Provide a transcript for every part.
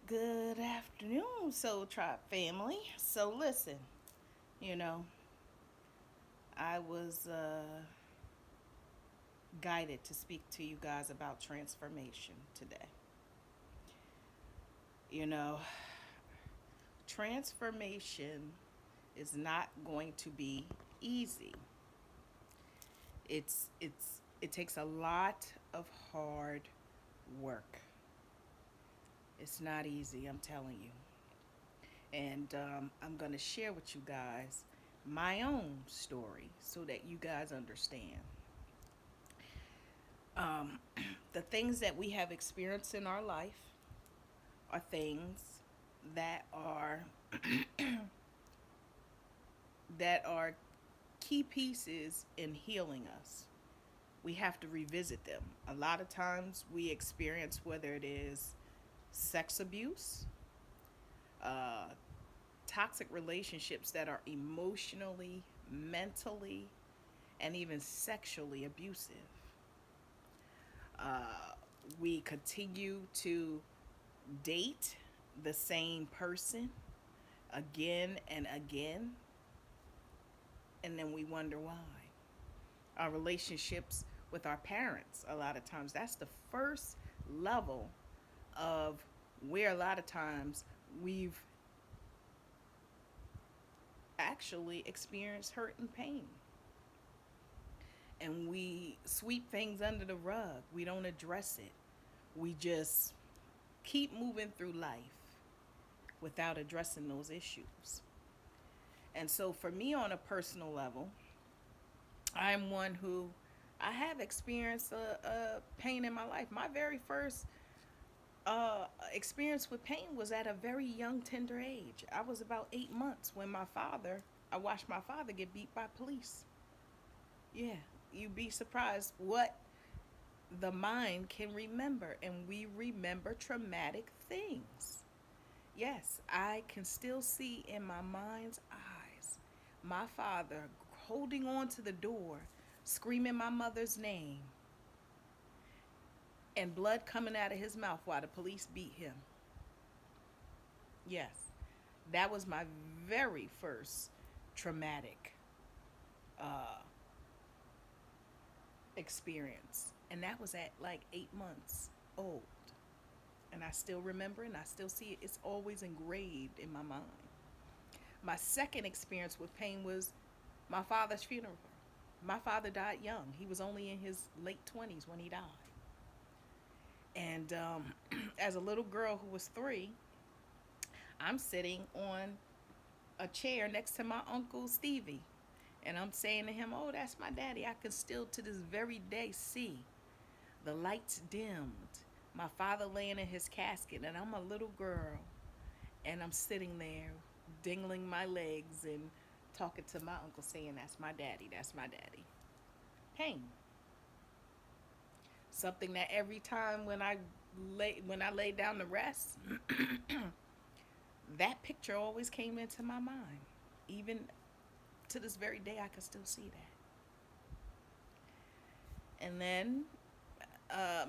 Good afternoon, Soul Tribe family. So, listen, you know, I was guided to speak to you guys about transformation today. You know, transformation is not going to be easy. It takes a lot of hard work. It's not easy, I'm telling you. And I'm going to share with you guys my own story so that you guys understand. Um, the things that we have experienced in our life are things that are that are key pieces in healing us. We have to revisit them. A lot of times we experience whether it is sex abuse, uh, toxic relationships that are emotionally, mentally, and even sexually abusive. We continue to date the same person again and again, and then we wonder why. Our relationships with our parents, a lot of times, that's the first level of where a lot of times we've actually experienced hurt and pain. And we sweep things under the rug, we don't address it. We just keep moving through life without addressing those issues. And so, for me, on a personal level, I'm one who I have experienced a pain in my life. My very first experience with pain was at a very young, tender age. I was about 8 months when I watched my father get beat by police. Yeah, you'd be surprised what the mind can remember, and we remember traumatic things. Yes, I can still see in my mind's eyes my father holding on to the door, screaming my mother's name, and blood coming out of his mouth while the police beat him. Yes, that was my very first traumatic uh, experience. And that was at like 8 months old. And I still remember and I still see it. It's always engraved in my mind. My second experience with pain was my father's funeral. My father died young. He was only in his late 20s when he died. And as a little girl who was 3, I'm sitting on a chair next to my uncle Stevie. And I'm saying to him, "Oh, that's my daddy." I can still to this very day see the lights dimmed, my father laying in his casket, and I'm a little girl. And I'm sitting there, dingling my legs and talking to my uncle, saying, "That's my daddy, that's my daddy." Pain. Something that every time when I lay down to rest, that picture always came into my mind. Even to this very day, I can still see that. And then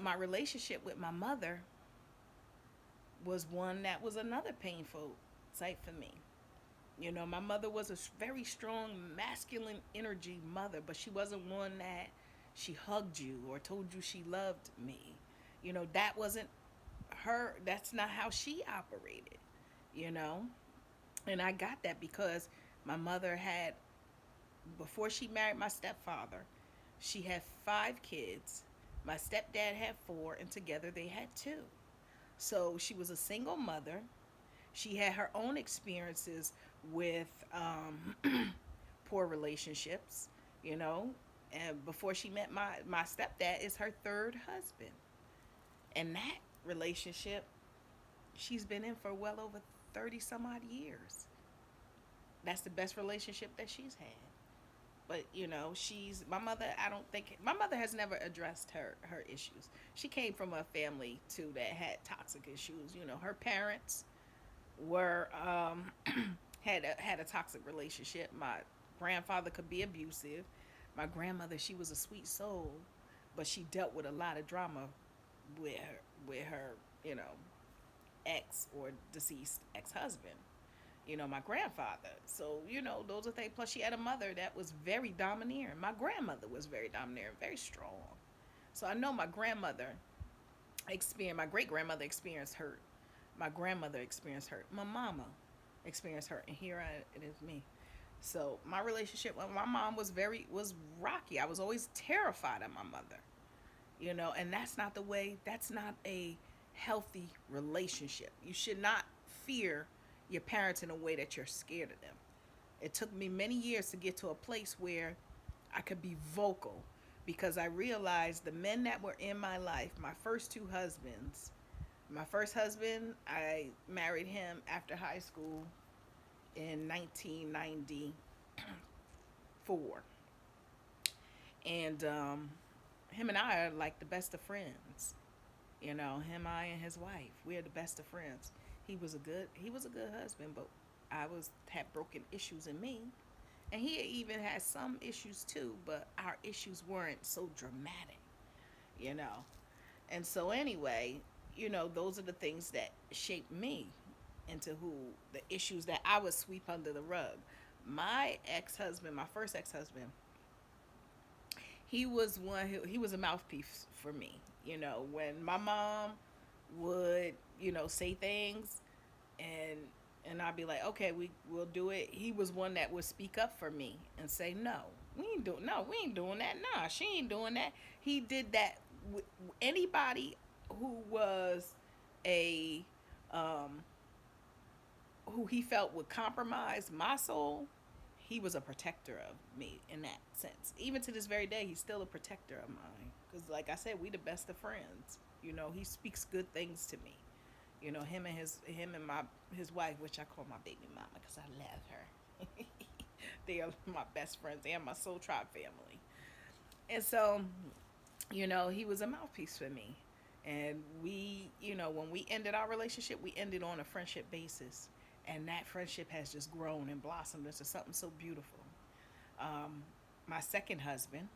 my relationship with my mother was one that was another painful sight for me. You know, my mother was a very strong masculine energy mother, but she wasn't one that she hugged you or told you she loved me. You know, that wasn't her, that's not how she operated, you know? And I got that because my mother had, before she married my stepfather, she had 5 kids. My stepdad had 4, and together they had 2. So she was a single mother. She had her own experiences with poor relationships, you know. And before she met my stepdad, is her third husband. And that relationship, she's been in for well over 30 some odd years. That's the best relationship that she's had. But you know, she's my mother. I don't think my mother has never addressed her issues. She came from a family too that had toxic issues. You know, her parents were had a toxic relationship. My grandfather could be abusive. My grandmother, she was a sweet soul, but she dealt with a lot of drama with her, you know, ex or deceased ex-husband, my grandfather. So, those are things. Plus, she had a mother that was very domineering. My grandmother was very domineering, very strong. So I know my great grandmother experienced hurt. My grandmother experienced hurt. My mama experienced hurt, and it is me. So my relationship with my mom was rocky. I was always terrified of my mother, and that's not a healthy relationship. You should not fear your parents in a way that you're scared of them. It took me many years to get to a place where I could be vocal, because I realized the men that were in my life, my first two husbands, my first husband, I married him after high school in 1994. And him and I are like the best of friends. Him, I, and his wife, we are the best of friends. He was a good husband, but I was had broken issues in me, and he even had some issues too, but our issues weren't so dramatic, you know. And so anyway, those are the things that shaped me into who the issues that I would sweep under the rug. My ex-husband, my first ex-husband, he was a mouthpiece for me. When my mom would, say things, and I'd be like, okay, we'll do it. He was one that would speak up for me and say, we ain't doing that. Nah, she ain't doing that. He did that with anybody who was a um, who he felt would compromise my soul. He was a protector of me in that sense. Even to this very day, he's still a protector of mine. Because, like I said, we the best of friends. He speaks good things to me. Him and his wife, which I call my baby mama because I love her. They are my best friends. They are my soul tribe family. And so, he was a mouthpiece for me. And when we ended our relationship, we ended on a friendship basis. And that friendship has just grown and blossomed into something so beautiful. Um, my second husband,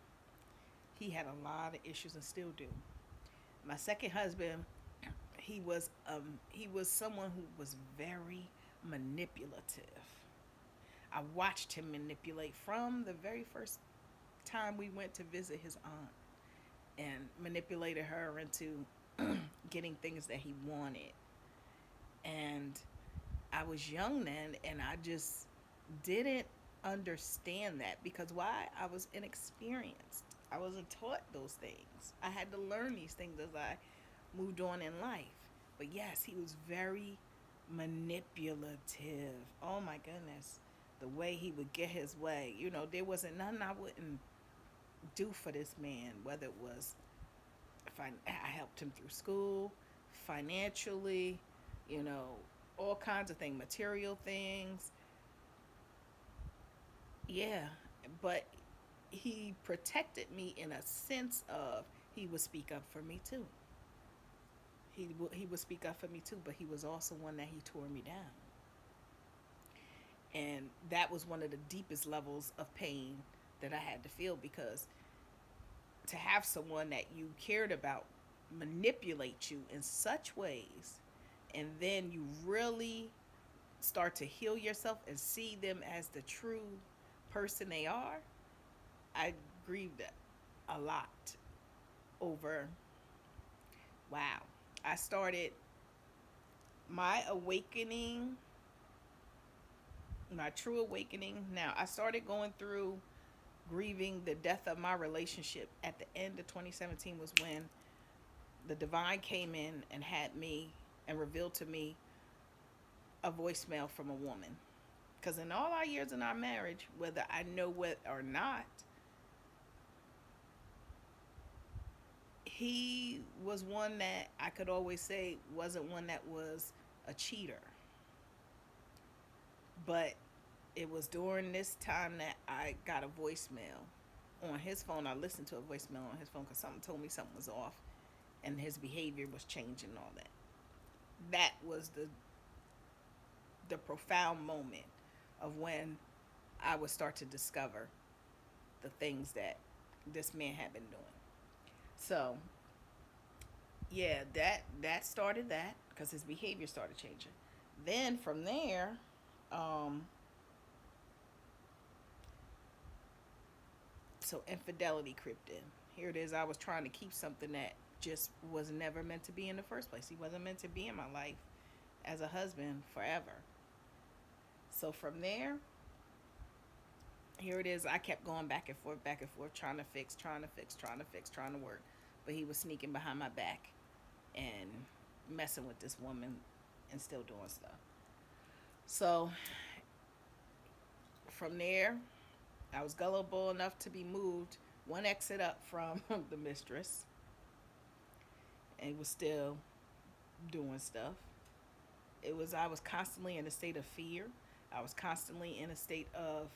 he had a lot of issues and still do. My second husband, he was someone who was very manipulative. I watched him manipulate from the very first time we went to visit his aunt, and manipulated her into getting things that he wanted. And I was young then, and I just didn't understand that, because why? I was inexperienced. I wasn't taught those things. I had to learn these things as I moved on in life. But yes, he was very manipulative. Oh my goodness. The way he would get his way. There wasn't nothing I wouldn't do for this man, whether it was if I helped him through school, financially, you know, all kinds of things, material things. Yeah, but he protected me in a sense of he would speak up for me too. He would speak up for me too, but he was also one that he tore me down. And that was one of the deepest levels of pain that I had to feel, because to have someone that you cared about manipulate you in such ways, and then you really start to heal yourself and see them as the true person they are, I grieved a lot over. Wow. I started my awakening, my true awakening. Now, I started going through grieving the death of my relationship at the end of 2017, was when the divine came in and had me and revealed to me a voicemail from a woman. Because in all our years in our marriage, whether I know it or not, he was one that I could always say wasn't one that was a cheater. But it was during this time that I got a voicemail on his phone. I listened to a voicemail on his phone because something told me something was off and his behavior was changing and all that. That was the profound moment of when I would start to discover the things that this man had been doing. So yeah, that started that because his behavior started changing. Then from there, um, so infidelity crept in. Here it is. I was trying to keep something that just was never meant to be in the first place. He wasn't meant to be in my life as a husband forever. So from there, here it is. I kept going back and forth, trying to fix, trying to fix, trying to fix, trying to work. But he was sneaking behind my back and messing with this woman and still doing stuff. So from there, I was gullible enough to be moved one exit up from the mistress and was still doing stuff. I was constantly in a state of fear. I was constantly in a state of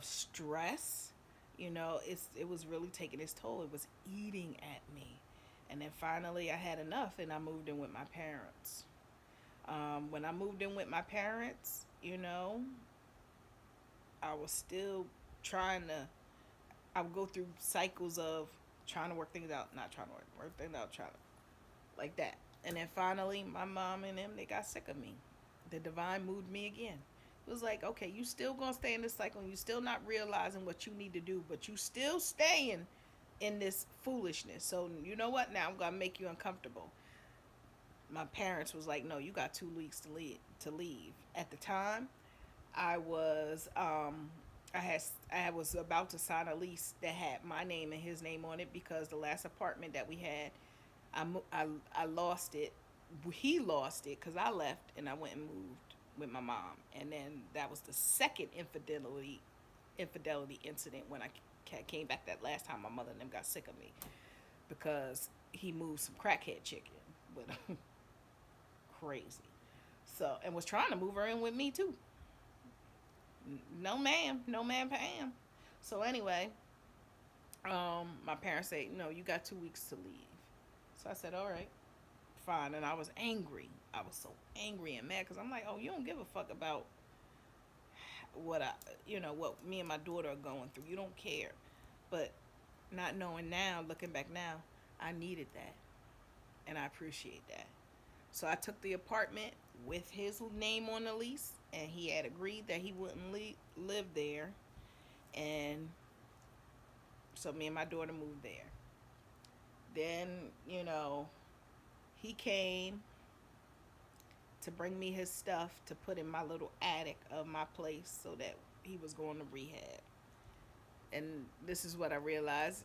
stress. It was really taking its toll. It was eating at me. And then finally I had enough and I moved in with my parents. When I moved in with my parents, I was still trying to I would go through cycles of trying to work things out, not trying to work things out, trying to like that. And then finally, my mom and them, they got sick of me. The divine moved me again. It was like, okay, you still gonna stay in this cycle, and you still not realizing what you need to do, but you still staying in this foolishness. So you know what? Now I'm gonna make you uncomfortable. My parents was like, no, you got 2 weeks to leave. At the time, I was I was about to sign a lease that had my name and his name on it because the last apartment that we had, I lost it. He lost it because I left and I went and moved with my mom, and then that was the second infidelity incident when I came back that last time. My mother and them got sick of me because he moved some crackhead chicken with him. Crazy. So and was trying to move her in with me too. No ma'am, no ma'am, Pam. So anyway, my parents said, no, you got 2 weeks to leave. So I said, all right, fine. And I was angry. I was so angry and mad because I'm like, oh, you don't give a fuck about what what me and my daughter are going through. You don't care. But not knowing now, looking back now, I needed that, and I appreciate that. So I took the apartment with his name on the lease, and he had agreed that he wouldn't live there, and so me and my daughter moved there. Then he came to bring me his stuff to put in my little attic of my place so that he was going to rehab. And this is what I realized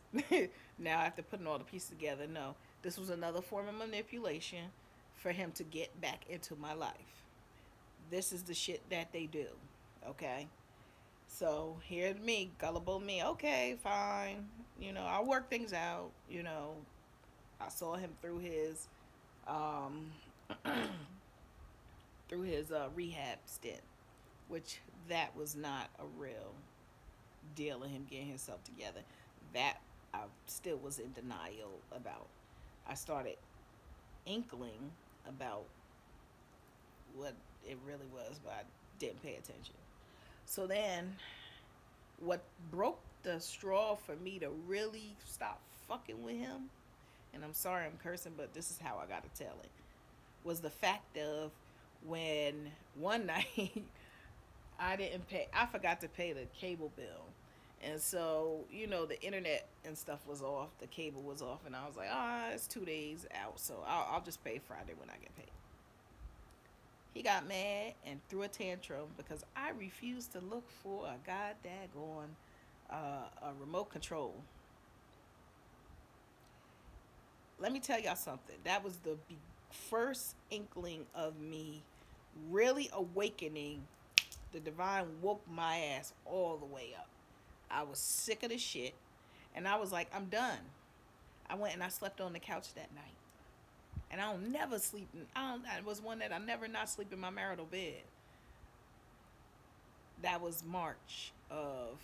now after putting all the pieces together. No, this was another form of manipulation for him to get back into my life. This is the shit that they do. Okay? So here's me, gullible me. Okay, fine. I'll work things out. I saw him um, through his rehab stint, which that was not a real deal of him getting himself together. That I still was in denial about. I started inkling about what it really was, but I didn't pay attention. So then, what broke the straw for me to really stop fucking with him, and I'm sorry I'm cursing, but this is how I gotta tell it, was the fact of when one night I forgot to pay the cable bill. And so, the internet and stuff was off, the cable was off, and I was like, it's 2 days out, so I'll just pay Friday when I get paid. He got mad and threw a tantrum because I refused to look for a god daggone a remote control. Let me tell y'all something. That was the first inkling of me really awakening. The divine woke my ass all the way up. I was sick of the shit, and I was like, I'm done. I went and I slept on the couch that night, and I don't never sleep. I was one that I never not sleep in my marital bed. That was March of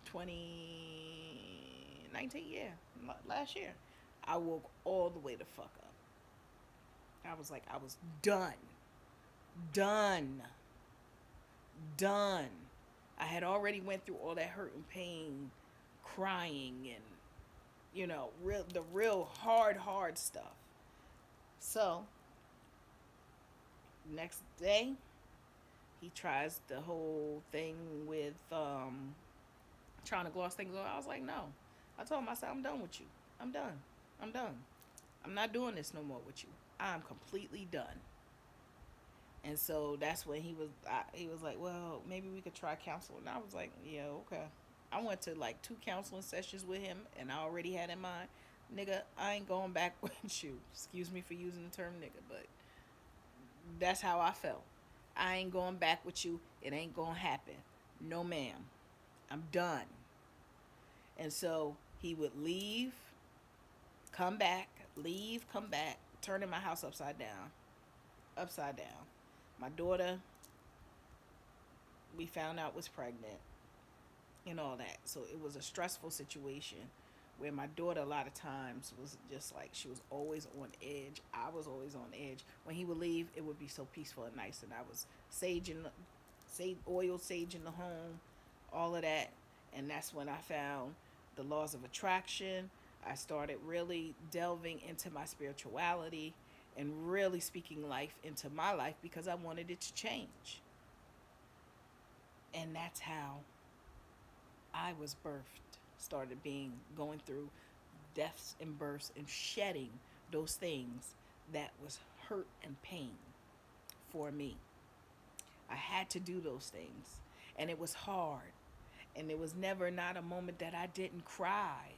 2019. Yeah, last year. I woke all the way the fuck up. I was like, I was done, done, done. I had already went through all that hurt and pain, crying and the real hard stuff. So next day, he tries the whole thing with trying to gloss things over. I was like, no. I told him, I said, I'm done with you. I'm done. I'm done. I'm not doing this no more with you. I'm completely done. And so that's when he was like, well, maybe we could try counseling. And I was like, yeah, okay. I went to like 2 counseling sessions with him, and I already had in mind, nigga, I ain't going back with you. Excuse me for using the term nigga, but that's how I felt. I ain't going back with you. It ain't gonna happen. No, ma'am. I'm done. And so he would leave, come back, leave, come back, turning my house upside down. Upside down. My daughter, we found out, was pregnant and all that. So it was a stressful situation where my daughter a lot of times was just like she was always on edge. I was always on edge. When he would leave, it would be so peaceful and nice, and I was sage in the home, all of that. And that's when I found the laws of attraction. I started really delving into my spirituality and really speaking life into my life because I wanted it to change. And that's how I was birthed. Started going through deaths and births and shedding those things that was hurt and pain for me. I had to do those things, and it was hard. And it was never not a moment that I didn't cry,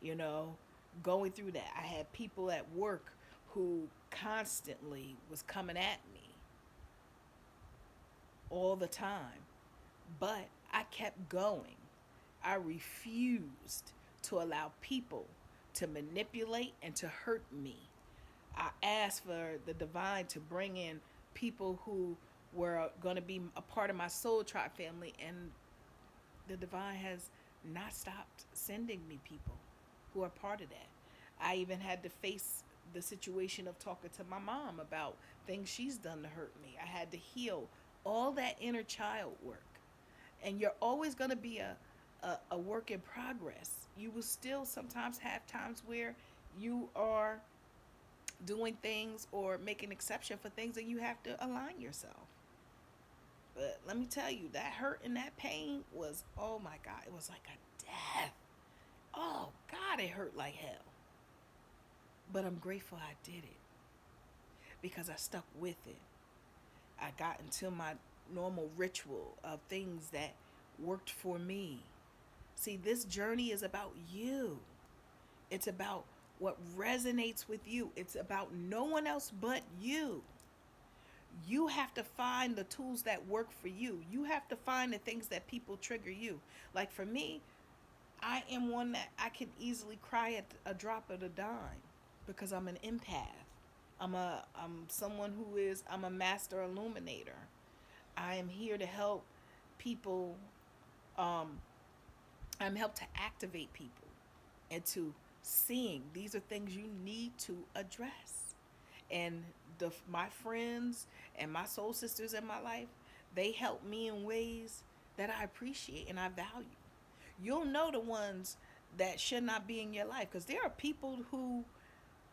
you know, going through that. I had people at work who constantly was coming at me all the time, but I kept going. I refused to allow people to manipulate and to hurt me. I asked for the divine to bring in people who were going to be a part of my soul tribe family, and the divine has not stopped sending me people who are part of that. I even had to face the situation of talking to my mom about things she's done to hurt me. I had to heal all that inner child work. And you're always going to be a work in progress. You will still sometimes have times where you are doing things or making exception for things, and you have to align yourself. But let me tell you, that hurt and that pain was, oh my God, it was like a death. Oh God, it hurt like hell. But I'm grateful I did it because I stuck with it. I got into my normal ritual of things that worked for me. See, this journey is about you. It's about what resonates with you. It's about no one else but you. You have to find the tools that work for you. You have to find the things that people trigger you. Like for me, I am one that I can easily cry at a drop of a dime because I'm an empath. I'm a master illuminator. I am here to help people. Um, I'm help to activate people into seeing these are things you need to address. And my friends and my soul sisters in my life, they help me in ways that I appreciate and I value. You'll know the ones that should not be in your life because there are people who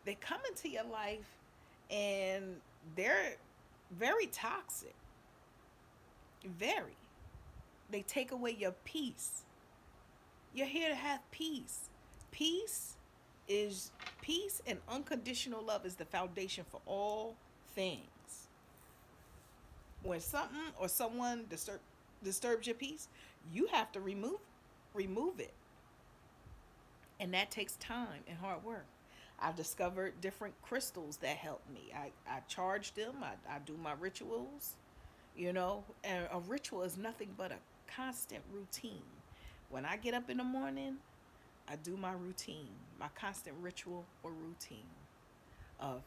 they come into your life and they're very toxic. Very. They take away your peace. You're here to have peace. Peace is peace and unconditional love is the foundation for all things. When something or someone disturbs your peace, you have to remove it. And that takes time and hard work. I've discovered different crystals that help me. I charge them. I do my rituals, and a ritual is nothing but a constant routine. When I get up in the morning, I do my routine, my constant ritual or routine of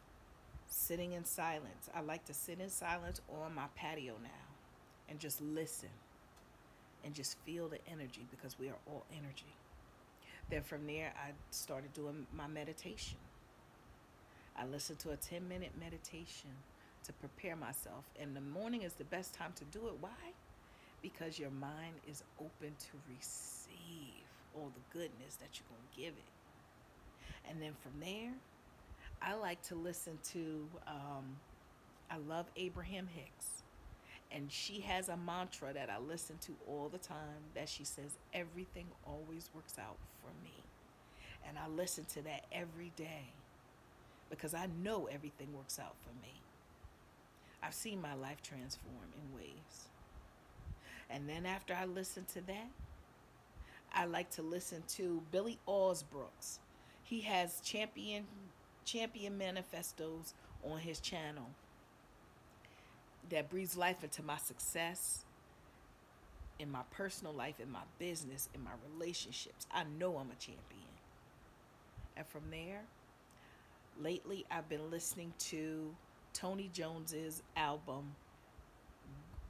sitting in silence. I like to sit in silence on my patio now and just listen and just feel the energy because we are all energy. Then from there, I started doing my meditation. I listened to a 10-minute meditation to prepare myself. And the morning is the best time to do it. Why? Because your mind is open to receive all the goodness that you're going to give it. And then from there, I like to listen to, I love Abraham Hicks. And she has a mantra that I listen to all the time that she says, everything always works out for me. And I listen to that every day because I know everything works out for me. I've seen my life transform in ways. And then after I listen to that, I like to listen to Billy Osbrooks. He has champion manifestos on his channel that breathes life into my success in my personal life, in my business, in my relationships. I know I'm a champion. And from there, lately I've been listening to Tony Jones's album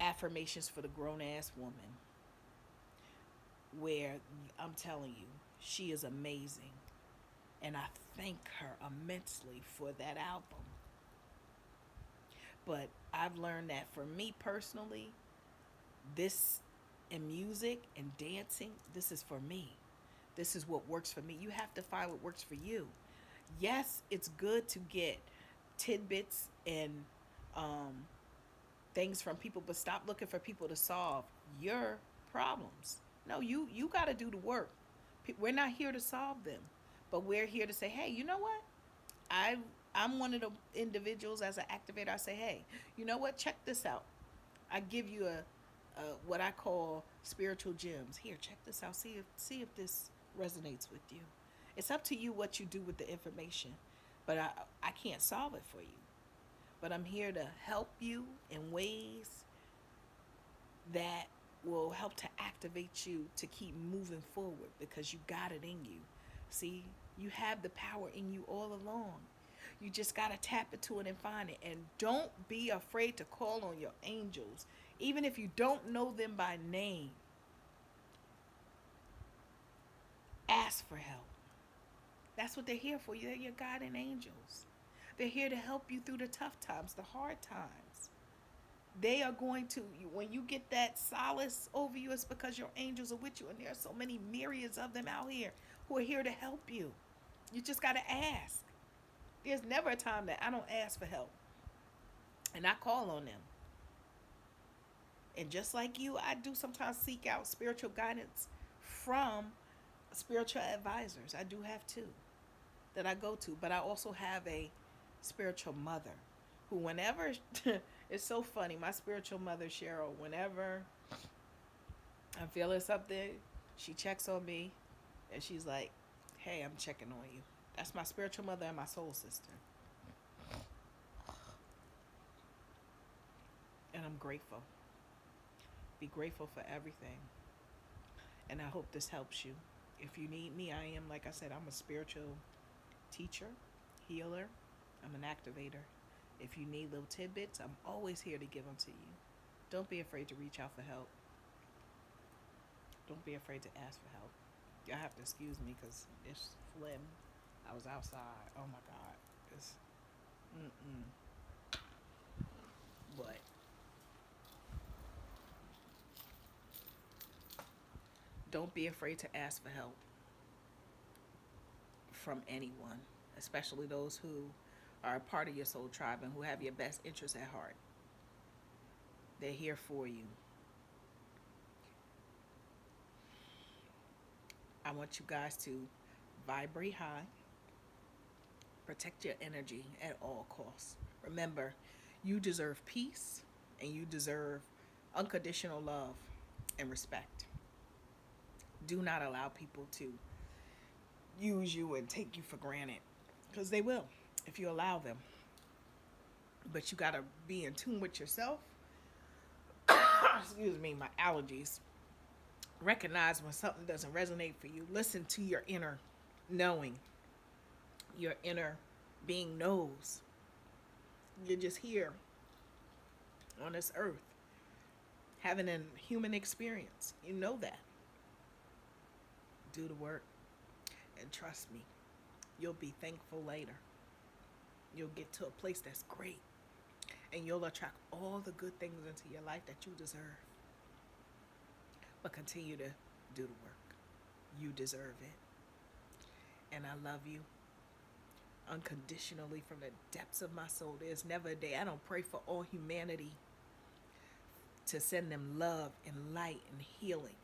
Affirmations for the Grown Ass Woman, where I'm telling you, she is amazing. And I thank her immensely for that album. But I've learned that for me personally, this in music and dancing, this is for me. This is what works for me. You have to find what works for you. Yes, it's good to get tidbits and um, things from people, but stop looking for people to solve your problems. No, you got to do the work. We're not here to solve them, but we're here to say, hey, you know what? I I'm one of the individuals as an activator. I say, hey, you know what? Check this out. I give you a what I call spiritual gems. Here, check this out. See if this resonates with you. It's up to you what you do with the information, but I can't solve it for you. But I'm here to help you in ways that will help to activate you to keep moving forward because you got it in you. See, you have the power in you all along. You just got to tap into it and find it. And don't be afraid to call on your angels. Even if you don't know them by name, ask for help. That's what they're here for. They're your guardian angels. They're here to help you through the tough times, the hard times. They are going to, when you get that solace over you, it's because your angels are with you. And there are so many myriads of them out here who are here to help you. You just got to ask. There's never a time that I don't ask for help. And I call on them. And just like you, I do sometimes seek out spiritual guidance from spiritual advisors. I do have two that I go to. But I also have a spiritual mother who, whenever, it's so funny, my spiritual mother, Cheryl, whenever I'm feeling something, she checks on me and she's like, hey, I'm checking on you. That's my spiritual mother and my soul sister. And I'm grateful. Be grateful for everything. And I hope this helps you. If you need me, I am, like I said, I'm a spiritual teacher, healer, I'm an activator. If you need little tidbits, I'm always here to give them to you. Don't be afraid to reach out for help. Don't be afraid to ask for help. Y'all have to excuse me because it's phlegm. I was outside. Oh my God. It's, but don't be afraid to ask for help from anyone, especially those who are a part of your soul tribe and who have your best interests at heart. They're here for you. I want you guys to vibrate high, protect your energy at all costs. Remember, you deserve peace and you deserve unconditional love and respect. Do not allow people to use you and take you for granted because they will if you allow them. But you got to be in tune with yourself. Excuse me, my allergies. Recognize when something doesn't resonate for you. Listen to your inner knowing. Your inner being knows. You're just here on this earth having a human experience. You know that. Do the work and trust me, you'll be thankful later. You'll get to a place that's great and you'll attract all the good things into your life that you deserve. But continue to do the work. You deserve it. And I love you. unconditionally from the depths of my soul. There's never a day I don't pray for all humanity to send them love and light and healing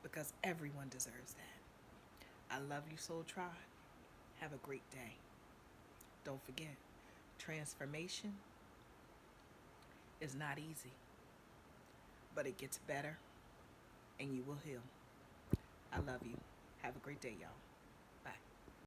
because everyone deserves that. I love you, Soul Tribe. Have a great day. Don't forget, transformation is not easy, but it gets better and you will heal. I love you. Have a great day, y'all.